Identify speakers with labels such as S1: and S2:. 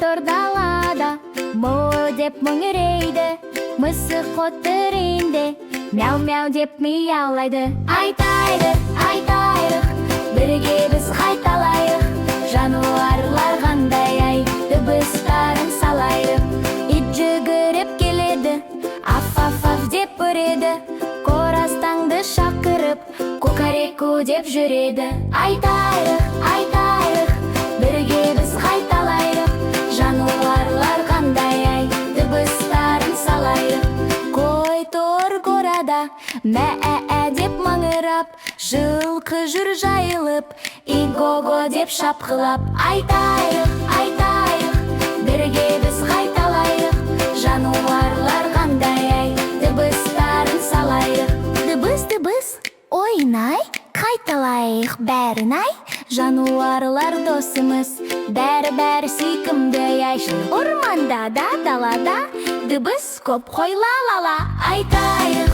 S1: тор далада, мо деп мөңірейді. Мысық қот түрінде, мяу-мяу деп мияулайды. Айтайық, бірге біз қайталайық. Жануарлар қандай ай, дыбыстарын салайық. Ит жүгіріп келеді, аф-аф-аф деп үреді. Қорастаңды шақырып, кукареку деп жүреді. Айтайық, бірге біз қайталайық. Жануарлар қандай ай, дыбыстарын салайық. Қой тор қорада, мә-ә-ә деп маңырап. Жылқы жүр жайылып, иго-го деп шапқылап. Айтайық, бірге біз қайталайық. Жануарлар қандай ай, дыбыстарын салайық. Дыбыс, ойнай, қайталайық бәрін ай. Жануарлар досымыз, бәрі сүйкімді ай. Орманда да далада, дыбыс көп қой ла-ла-ла. Айтайық,